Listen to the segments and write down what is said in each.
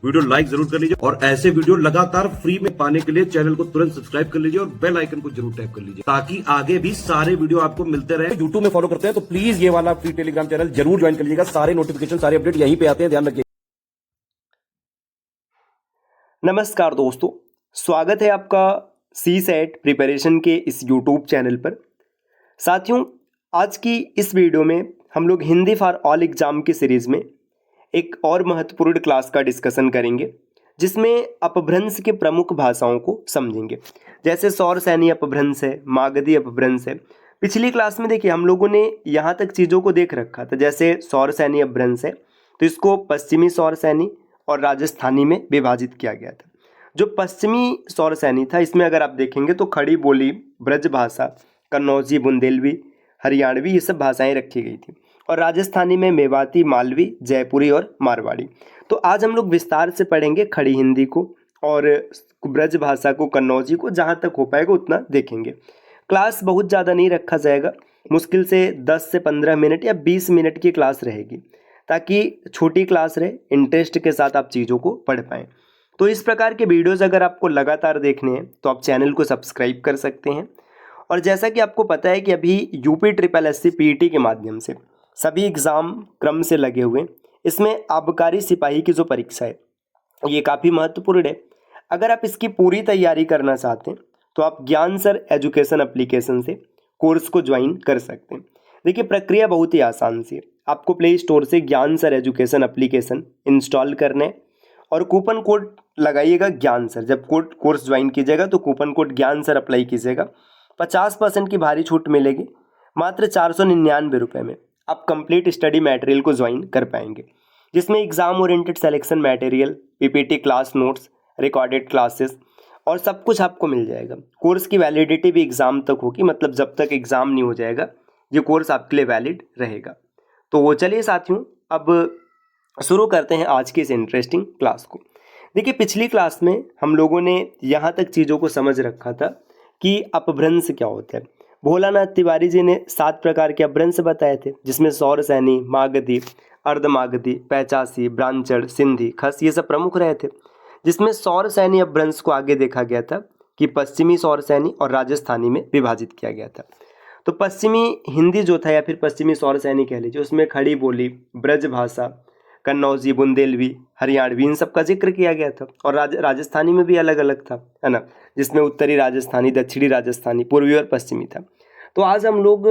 Video like जरूर कर लीजिए और ऐसे वीडियो लगातार फ्री में पाने के लिए चैनल को तुरंत सब्सक्राइब कर लीजिए और बेल आइकन को जरूर टैप कर लीजिए ताकि आगे भी सारे वीडियो आपको मिलते रहे। यूट्यूब में फॉलो करते हैं तो प्लीज ये वाला फ्री टेलीग्राम चैनल जरूर ज्वाइन कर लीजिएगा। सारे नोटिफिकेशन सारे अपडेट यहीं पे आते हैं, ध्यान रखिए। नमस्कार दोस्तों, स्वागत है आपका CSAT प्रिपरेशन के इस YouTube चैनल पर। साथियों, आज की इस वीडियो में हम लोग हिंदी फॉर ऑल एग्जाम की सीरीज़ में एक और महत्वपूर्ण क्लास का डिस्कशन करेंगे जिसमें अपभ्रंश के प्रमुख भाषाओं को समझेंगे। जैसे सौरसैनी अपभ्रंश है, मागधी अपभ्रंश है। पिछली क्लास में देखिए हम लोगों ने यहाँ तक चीज़ों को देख रखा था। जैसे सौरसैनी अपभ्रंश है तो इसको पश्चिमी सौरसैनी और राजस्थानी में विभाजित किया गया था। जो पश्चिमी सौरसैनी था इसमें अगर आप देखेंगे तो खड़ी बोली, ब्रज भाषा, कन्नौजी, बुंदेलवी, हरियाणवी ये सब भाषाएं रखी गई थी। और राजस्थानी में मेवाती, मालवी, जयपुरी और मारवाड़ी। तो आज हम लोग विस्तार से पढ़ेंगे खड़ी हिंदी को और ब्रज भाषा को, कन्नौजी को, जहाँ तक हो पाएगा उतना देखेंगे। क्लास बहुत ज़्यादा नहीं रखा जाएगा, मुश्किल से 10 से 15 मिनट या 20 मिनट की क्लास रहेगी ताकि छोटी क्लास रहे, इंटरेस्ट के साथ आप चीज़ों को पढ़ पाएँ। तो इस प्रकार के वीडियोज़ अगर आपको लगातार देखने हैं तो आप चैनल को सब्सक्राइब कर सकते हैं। और जैसा कि आपको पता है कि अभी UPSSC PET के माध्यम से सभी एग्ज़ाम क्रम से लगे हुए हैं। इसमें आबकारी सिपाही की जो परीक्षा है ये काफ़ी महत्वपूर्ण है। अगर आप इसकी पूरी तैयारी करना चाहते हैं तो आप ज्ञान सर एजुकेशन एप्लीकेशन से कोर्स को ज्वाइन कर सकते हैं। देखिए प्रक्रिया बहुत ही आसान सी है। आपको प्ले स्टोर से ज्ञान सर एजुकेशन एप्लीकेशन इंस्टॉल करना है और कूपन कोड लगाइएगा ज्ञान सर। जब कोर्स ज्वाइन कीजिएगा तो कूपन कोड ज्ञान सर अप्लाई कीजिएगा। 50% की भारी छूट मिलेगी। मात्र 499 रुपये में आप कंप्लीट स्टडी मटेरियल को ज्वाइन कर पाएंगे, जिसमें exam oriented selection material, PPT class notes, recorded classes और सब कुछ आपको मिल जाएगा। कोर्स की वैलिडिटी भी एग्ज़ाम तक होगी, मतलब जब तक एग्ज़ाम नहीं हो जाएगा ये कोर्स आपके लिए वैलिड रहेगा। तो वो चलिए साथियों, अब शुरू करते हैं आज की इस इंटरेस्टिंग क्लास को। देखिए पिछली क्लास में हम लोगों ने यहाँ तक चीज़ों को समझ रखा था कि अपभ्रंश क्या होता है। भोलानाथ तिवारी जी ने 7 प्रकार के अपभ्रंश बताए थे, जिसमें सौरसैनी, मागधी, अर्धमागधी, पैचासी, ब्राह्मण, सिंधी, खस ये सब प्रमुख रहे थे। जिसमें सौरसैनी अपभ्रंश को आगे देखा गया था कि पश्चिमी सौरसैनी और राजस्थानी में विभाजित किया गया था। तो पश्चिमी हिंदी जो था या फिर पश्चिमी सौरसैनी कह लीजिए, उसमें खड़ी बोली, ब्रज भाषा, कन्नौजी, बुंदेलवी, हरियाणवी इन सब का जिक्र किया गया था। और राजस्थानी में भी अलग अलग था, है ना, जिसमें उत्तरी राजस्थानी, दक्षिणी राजस्थानी, पूर्वी और पश्चिमी था। तो आज हम लोग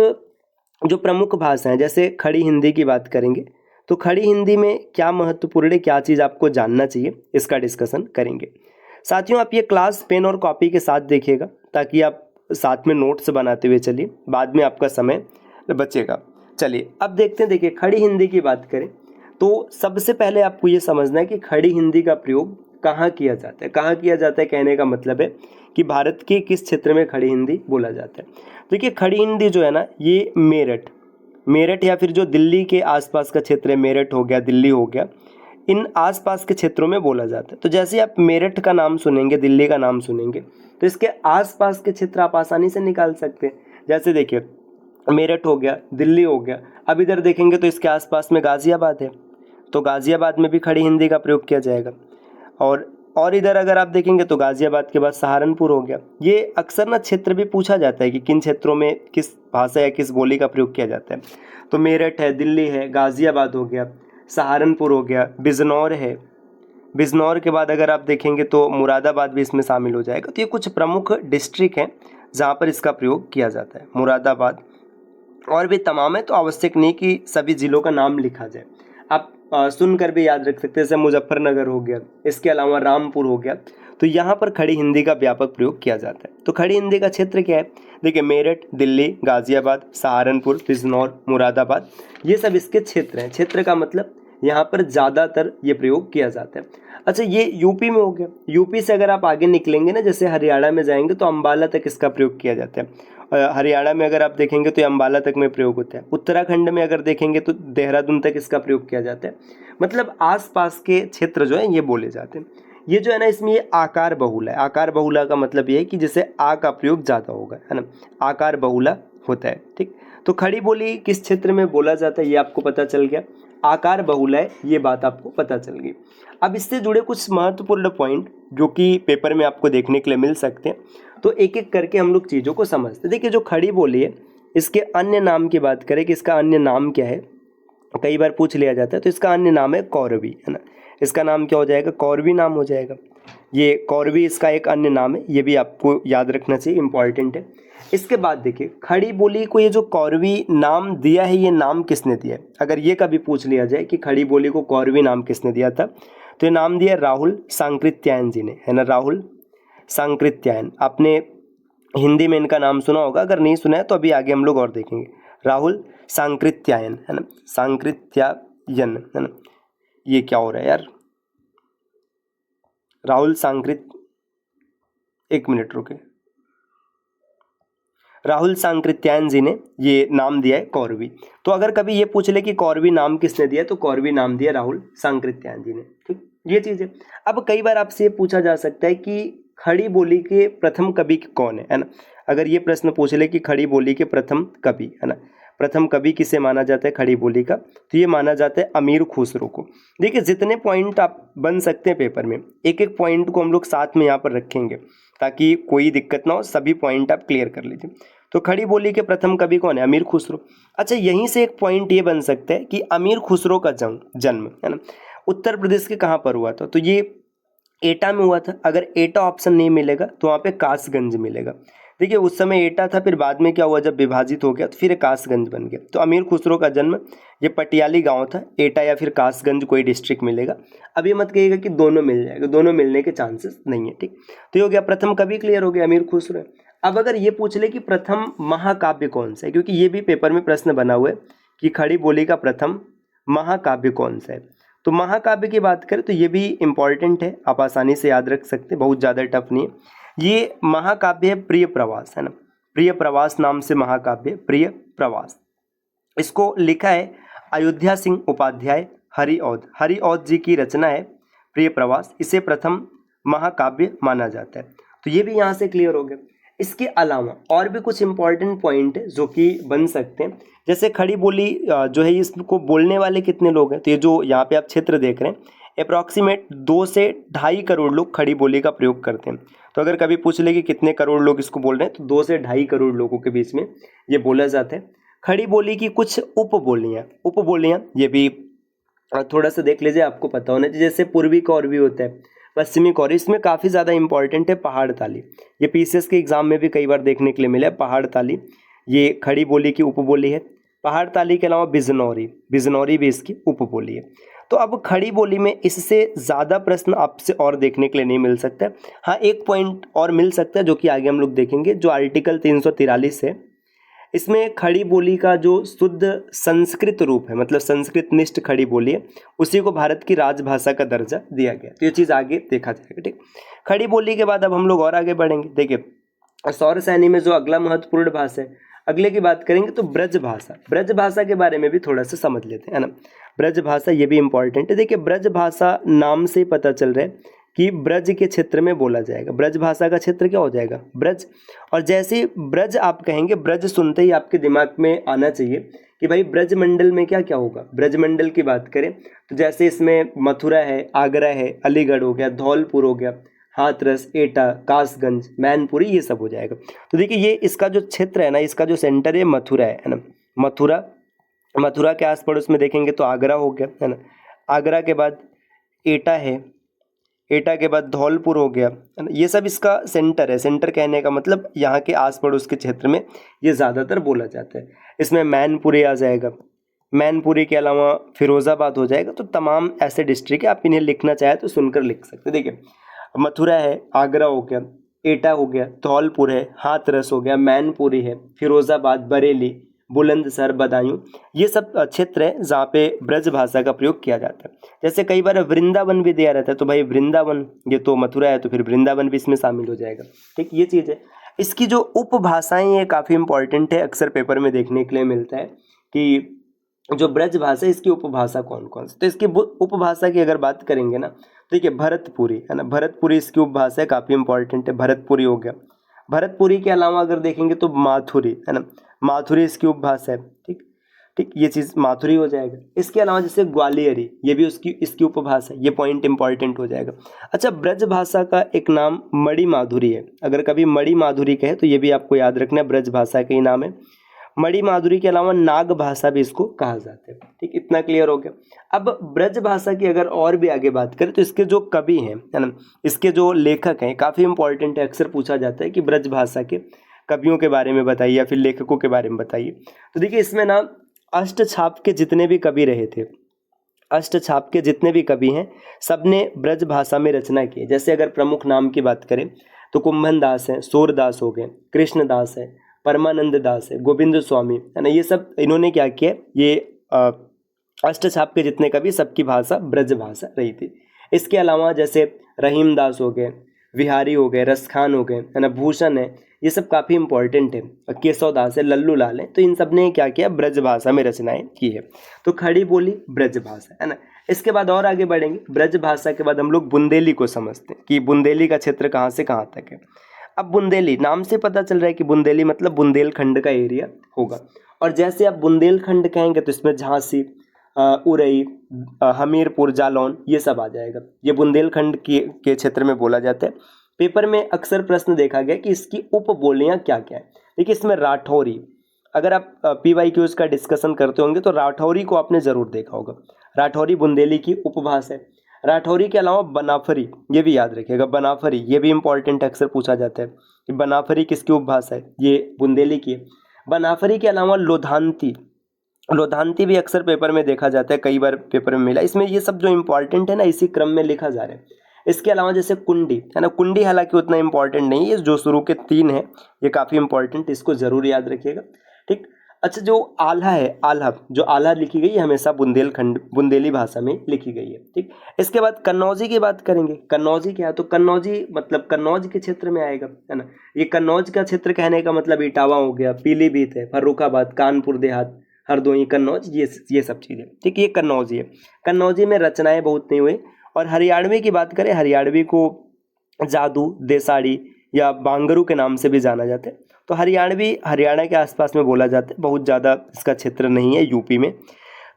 जो प्रमुख भाषाएं, जैसे खड़ी हिंदी की बात करेंगे तो खड़ी हिंदी में क्या महत्वपूर्ण है, क्या चीज़ आपको जानना चाहिए, इसका डिस्कशन करेंगे। साथियों, आप ये क्लास पेन और कॉपी के साथ देखिएगा ताकि आप साथ में नोट्स बनाते हुए चलिए, बाद में आपका समय बचेगा। चलिए अब देखते हैं। देखिए खड़ी हिंदी की बात करें तो सबसे पहले आपको ये समझना है कि खड़ी हिंदी का प्रयोग कहाँ किया जाता है। कहाँ किया जाता है कहने का मतलब है कि भारत के किस क्षेत्र में खड़ी हिंदी बोला जाता है। देखिए खड़ी हिंदी जो है ना, ये मेरठ या फिर जो दिल्ली के आसपास का क्षेत्र है, मेरठ हो गया, दिल्ली हो गया, इन आसपास के क्षेत्रों में बोला जाता है। तो जैसे आप मेरठ का नाम सुनेंगे, दिल्ली का नाम सुनेंगे तो इसके आसपास के क्षेत्र आप आसानी से निकाल सकते हैं। जैसे देखिए मेरठ हो गया, दिल्ली हो गया। अब इधर देखेंगे तो इसके आसपास में गाज़ियाबाद है, तो गाज़ियाबाद में भी खड़ी हिंदी का प्रयोग किया जाएगा। और इधर अगर आप देखेंगे तो गाज़ियाबाद के बाद सहारनपुर हो गया। ये अक्सर ना क्षेत्र भी पूछा जाता है कि किन क्षेत्रों में किस भाषा या किस बोली का प्रयोग किया जाता है। तो मेरठ है, दिल्ली है, गाज़ियाबाद हो गया, सहारनपुर हो गया, बिजनौर है। बिजनौर के बाद अगर आप देखेंगे तो मुरादाबाद भी इसमें शामिल हो जाएगा। तो ये कुछ प्रमुख डिस्ट्रिक्ट हैं जहाँ पर इसका प्रयोग किया जाता है। मुरादाबाद और भी तमाम है, तो आवश्यक नहीं कि सभी ज़िलों का नाम लिखा जाए, आप सुनकर भी याद रख सकते हैं। जैसे मुजफ्फरनगर हो गया, इसके अलावा रामपुर हो गया। तो यहाँ पर खड़ी हिंदी का व्यापक प्रयोग किया जाता है। तो खड़ी हिंदी का क्षेत्र क्या है, देखिए मेरठ, दिल्ली, गाज़ियाबाद, सहारनपुर, बिजनौर, मुरादाबाद, ये सब इसके क्षेत्र हैं। क्षेत्र का मतलब यहाँ पर ज़्यादातर ये प्रयोग किया जाता है। अच्छा, ये यूपी में हो गया। यूपी से अगर आप आगे निकलेंगे ना, जैसे हरियाणा में जाएंगे तो अम्बाला तक इसका प्रयोग किया जाता है। हरियाणा में अगर आप देखेंगे तो ये अम्बाला तक में प्रयोग होता है। उत्तराखंड में अगर देखेंगे तो देहरादून तक इसका प्रयोग किया जाता है। मतलब आसपास के क्षेत्र जो है ये बोले जाते हैं। ये जो है ना, इसमें ये आकार बहुला है। आकार बहुला का मतलब ये है कि जैसे आ का प्रयोग ज़्यादा होगा, है ना, आकार बहुला होता है। ठीक, तो खड़ी बोली किस क्षेत्र में बोला जाता है ये आपको पता चल गया। आकार बहुल है ये बात आपको पता चल गई। अब इससे जुड़े कुछ महत्वपूर्ण पॉइंट जो कि पेपर में आपको देखने के लिए मिल सकते हैं, तो एक एक करके हम लोग चीज़ों को समझते हैं। देखिए जो खड़ी बोली है इसके अन्य नाम की बात करें कि इसका अन्य नाम क्या है, कई बार पूछ लिया जाता है, तो इसका अन्य नाम है कौरवी, है ना। इसका नाम क्या हो जाएगा, कौरवी नाम हो जाएगा। ये कौरवी इसका एक अन्य नाम है, ये भी आपको याद रखना चाहिए, इंपॉर्टेंट है। इसके बाद देखिए खड़ी बोली को ये जो कौरवी नाम दिया है ये नाम किसने दिया है, अगर ये कभी पूछ लिया जाए कि खड़ी बोली को कौरवी नाम किसने दिया था, तो ये नाम दिया राहुल सांकृत्यायन जी ने, है ना, राहुल सांकृत्यायन। आपने हिंदी में इनका नाम सुना होगा, अगर नहीं सुना है तो अभी आगे हम लोग और देखेंगे। राहुल सांकृत्यायन, है ना, सांकृत्यायन, है ना। ये क्या हो रहा है यार, राहुल सांकृत, एक मिनट रुके, राहुल सांकृत्यायन जी ने ये नाम दिया है कौरवी। तो अगर कभी ये पूछ ले कि कौरवी नाम किसने दिया, तो कौरवी नाम दिया राहुल सांकृत्यायन जी ने। ठीक, ये चीज़ है। अब कई बार आपसे ये पूछा जा सकता है कि खड़ी बोली के प्रथम कवि कौन है ना। अगर ये प्रश्न पूछ ले कि खड़ी बोली के प्रथम कवि, है ना, प्रथम कवि किसे माना जाता है खड़ी बोली का, तो ये माना जाता है अमीर खुसरो को। देखिए जितने पॉइंट आप बन सकते हैं पेपर में, एक एक पॉइंट को हम लोग साथ में यहाँ पर रखेंगे ताकि कोई दिक्कत ना हो, सभी पॉइंट आप क्लियर कर लीजिए। तो खड़ी बोली के प्रथम कवि कौन है, अमीर खुसरो। अच्छा यहीं से एक पॉइंट ये बन सकता है कि अमीर खुसरो का जन्म, है ना, उत्तर प्रदेश के कहाँ पर हुआ था, तो ये एटा में हुआ था। अगर एटा ऑप्शन नहीं मिलेगा तो वहाँ पे कासगंज मिलेगा। देखिए उस समय एटा था, फिर बाद में क्या हुआ, जब विभाजित हो गया तो फिर कासगंज बन गया। तो अमीर खुसरो का जन्म ये पटियाली गांव था, एटा या फिर कासगंज कोई डिस्ट्रिक्ट मिलेगा। अब ये मत कहिएगा कि दोनों मिल जाएगा, दोनों मिलने के चांसेस नहीं है। ठीक, तो ये हो गया प्रथम कवि, क्लियर हो गया, अमीर खुसरो। अब अगर ये पूछ ले कि प्रथम महाकाव्य कौन सा है, क्योंकि ये भी पेपर में प्रश्न बना हुआ है कि खड़ी बोली का प्रथम महाकाव्य कौन सा है, तो महाकाव्य की बात करें तो ये भी इम्पॉर्टेंट है, आप आसानी से याद रख सकते हैं, बहुत ज़्यादा टफ नहीं है। ये महाकाव्य है प्रिय प्रवास, है ना, प्रिय प्रवास नाम से महाकाव्य प्रिय प्रवास। इसको लिखा है अयोध्या सिंह उपाध्याय हरिऔध जी की रचना है प्रिय प्रवास, इसे प्रथम महाकाव्य माना जाता है। तो ये भी यहाँ से क्लियर हो गया। इसके अलावा और भी कुछ इंपॉर्टेंट पॉइंट है जो कि बन सकते हैं, जैसे खड़ी बोली जो है इसको बोलने वाले कितने लोग हैं, तो ये जो यहाँ पे आप क्षेत्र देख रहे हैं अप्रॉक्सीमेट 2 से 2.5 करोड़ लोग खड़ी बोली का प्रयोग करते हैं। तो अगर कभी पूछ ले कि कितने करोड़ लोग इसको बोल रहे हैं, तो 2 से 2.5 करोड़ लोगों के बीच में ये बोला जाता है। खड़ी बोली की कुछ उपबोलियाँ ये भी थोड़ा सा देख लीजिए, आपको पता होना चाहिए। जैसे पूर्वी कौरवी होता है, पश्चिमी कौरवी, इसमें काफ़ी ज़्यादा इंपॉर्टेंट है पहाड़ ताली। ये पीसीएस के एग्जाम में भी कई बार देखने के लिए मिला है पहाड़ ताली, ये खड़ी बोली की उपबोली है। पहाड़ ताली के अलावा बिजनौरी भी इसकी उपबोली है। तो अब खड़ी बोली में इससे ज़्यादा प्रश्न आपसे और देखने के लिए नहीं मिल सकता है। हाँ एक पॉइंट और मिल सकता है जो कि आगे हम लोग देखेंगे, जो आर्टिकल 343 है, इसमें खड़ी बोली का जो शुद्ध संस्कृत रूप है, मतलब संस्कृत निष्ठ खड़ी बोली है, उसी को भारत की राजभाषा का दर्जा दिया गया। तो ये चीज़ आगे देखा जाएगा। ठीक, खड़ी बोली के बाद अब हम लोग और आगे बढ़ेंगे। देखिए सौर सैनी में जो अगला महत्वपूर्ण भाषा है, अगले की बात करेंगे तो ब्रज भाषा के बारे में भी थोड़ा सा समझ लेते हैं, है ना। ब्रज भाषा ये भी इंपॉर्टेंट है। देखिए ब्रज भाषा नाम से पता चल रहा है कि ब्रज के क्षेत्र में बोला जाएगा। ब्रज भाषा का क्षेत्र क्या हो जाएगा, ब्रज। और जैसे ही ब्रज आप कहेंगे, ब्रज सुनते ही आपके दिमाग में आना चाहिए कि भाई ब्रज मंडल में क्या क्या होगा। ब्रज मंडल की बात करें तो जैसे इसमें मथुरा है, आगरा है, अलीगढ़ हो गया, धौलपुर हो गया, हाथरस, एटा, कासगंज, मैनपुरी, ये सब हो जाएगा। तो देखिए ये इसका जो क्षेत्र है ना, इसका जो सेंटर है मथुरा है ना। मथुरा के आस पड़ोस में देखेंगे तो आगरा हो गया, है ना। आगरा के बाद एटा है, एटा के बाद धौलपुर हो गया, है ना। ये सब इसका सेंटर है। सेंटर कहने का मतलब यहाँ के आस पड़ोस के क्षेत्र में ये ज़्यादातर बोला जाता है। इसमें मैनपुरी आ जाएगा, मैनपुरी के अलावा फिरोज़ाबाद हो जाएगा। तो तमाम ऐसे डिस्ट्रिक्ट है, आप इन्हें लिखना चाहे तो सुनकर लिख सकते हैं। देखिए मथुरा है, आगरा हो गया, एटा हो गया, धौलपुर है, हाथरस हो गया, मैनपुरी है, फिरोज़ाबाद, बरेली, बुलंदशहर, बदायूं, ये सब क्षेत्र है जहाँ पे ब्रज भाषा का प्रयोग किया जाता है। जैसे कई बार वृंदावन भी दिया रहता है, तो भाई वृंदावन, ये तो मथुरा है तो फिर वृंदावन भी इसमें शामिल हो जाएगा। ठीक, ये चीज़ है। इसकी जो उपभाषाएं ये काफ़ी इंपॉर्टेंट है, अक्सर पेपर में देखने के लिए मिलता है कि जो ब्रज भाषा है इसकी उपभाषा कौन कौन सी। तो इसकी उपभाषा की अगर बात करेंगे ना, देखिए भरतपुरी, है ना, भरतपुरी इसकी उपभाषा है, काफ़ी इंपॉर्टेंट है, भरतपुरी हो गया। भरतपुरी के अलावा अगर देखेंगे तो माथुरी, है ना, माथुरी इसकी उपभाषा है। ठीक ठीक, ये चीज़ माथुरी हो जाएगा। इसके अलावा जैसे ग्वालियरी, ये भी इसकी उपभाषा है, ये पॉइंट इंपॉर्टेंट हो जाएगा। अच्छा, ब्रज भाषा का एक नाम मणि माधुरी है। अगर कभी मणि माधुरी कहे तो ये भी आपको याद रखना है, ब्रज भाषा का ही नाम है। मणि माधुरी के अलावा नाग भाषा भी इसको कहा जाता है। ठीक, इतना क्लियर हो गया। अब ब्रज भाषा की अगर और भी आगे बात करें तो इसके जो कवि हैं, है ना, इसके जो लेखक हैं, काफ़ी इंपॉर्टेंट है। अक्सर पूछा जाता है कि ब्रज भाषा के कवियों के बारे में बताइए या फिर लेखकों के बारे में बताइए। तो देखिए, इसमें ना अष्टछाप के जितने भी कवि रहे थे, अष्टछाप के जितने भी कवि हैं, सबने ब्रज भाषा में रचना की है। जैसे अगर प्रमुख नाम की बात करें तो कुंभन दास हैं, सूरदास हो गए, कृष्णदास है, परमानंद दास है, गोविंद स्वामी, है ना, ये सब इन्होंने क्या किया, ये अष्टछाप के जितने कवि, सबकी भाषा ब्रज भाषा रही थी। इसके अलावा जैसे रहीम दास हो गए, विहारी हो गए, रसखान हो गए, है ना, भूषण है, ये सब काफ़ी इंपॉर्टेंट है। केशव दास है, लल्लू लाल है, तो इन सब ने क्या किया, ब्रज भाषा में रचनाएं की है। तो खड़ी बोली ब्रज भाषा, है ना। इसके बाद और आगे बढ़ेंगे, ब्रज भाषा के बाद हम लोग बुंदेली को समझते हैं कि बुंदेली का क्षेत्र कहाँ से कहाँ तक है। अब बुंदेली नाम से पता चल रहा है कि बुंदेली मतलब बुंदेलखंड का एरिया होगा। और जैसे आप बुंदेलखंड कहेंगे तो इसमें झांसी, उरई, हमीरपुर, जालौन, ये सब आ जाएगा। ये बुंदेलखंड के क्षेत्र में बोला जाता है। पेपर में अक्सर प्रश्न देखा गया कि इसकी उपबोलियां क्या क्या है। देखिए, इसमें राठौरी, अगर आप PYQs का डिस्कशन करते होंगे तो राठौरी को आपने ज़रूर देखा होगा। राठौरी बुंदेली की उपभाषा है। राठौरी के अलावा बनाफरी, ये भी याद रखिएगा, बनाफरी ये भी इंपॉर्टेंट अक्सर पूछा जाता है कि बनाफरी किसकी उपभाषा है, ये बुंदेली की है। बनाफरी के अलावा लोधांती, लोधांती भी अक्सर पेपर में देखा जाता है, कई बार पेपर में मिला। इसमें ये सब जो इंपॉर्टेंट है ना, इसी क्रम में लिखा जा रहा है। इसके अलावा जैसे कुंडी, है ना, कुंडी हालांकि उतना इंपॉर्टेंट नहीं है, जो शुरू के 3 है ये काफ़ी इंपॉर्टेंट, इसको जरूर याद रखिएगा। ठीक, अच्छा, जो आल्हा है, आल्हा, जो आल्हा लिखी गई है हमेशा बुंदेली भाषा में लिखी गई है। ठीक, इसके बाद कन्नौजी की बात करेंगे। कन्नौजी क्या है, तो कन्नौजी मतलब कन्नौज के क्षेत्र में आएगा, है ना। ये कन्नौज का क्षेत्र कहने का मतलब इटावा हो गया, पीलीभीत है, फर्रुखाबाद, कानपुर देहात, हरदोई, कन्नौज, ये सब चीज़ें। ठीक, ये कन्नौजी है। कन्नौजी में रचनाएं बहुत नहीं हुई। और हरियाणवी की बात करें, हरियाणवी को जादू, देसाड़ी या बांगरू के नाम से भी जाना जाता है। तो हरियाणवी हरियाणा के आसपास में बोला जाता है, बहुत ज़्यादा इसका क्षेत्र नहीं है यूपी में।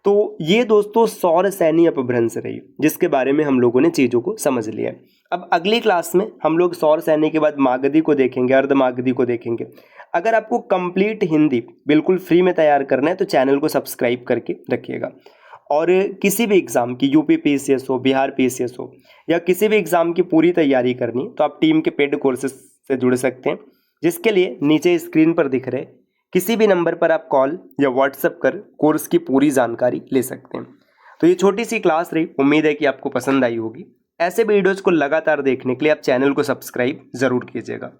तो ये दोस्तों सौर सैनी अपभ्रंश रही, जिसके बारे में हम लोगों ने चीज़ों को समझ लिया। अब अगली क्लास में हम लोग सौर सैनी के बाद मागधी को देखेंगे, अर्धमागधी को देखेंगे। अगर आपको कंप्लीट हिंदी बिल्कुल फ्री में तैयार करना है तो चैनल को सब्सक्राइब करके रखिएगा। और किसी भी एग्ज़ाम की, यूपी PCS हो, बिहार PCS हो, या किसी भी एग्ज़ाम की पूरी तैयारी करनी तो आप टीम के पेड कोर्सेज से जुड़ सकते हैं, जिसके लिए नीचे स्क्रीन पर दिख रहे किसी भी नंबर पर आप कॉल या व्हाट्सएप कर कोर्स की पूरी जानकारी ले सकते हैं। तो ये छोटी सी क्लास रही, उम्मीद है कि आपको पसंद आई होगी। ऐसे वीडियोज़ को लगातार देखने के लिए आप चैनल को सब्सक्राइब ज़रूर कीजिएगा।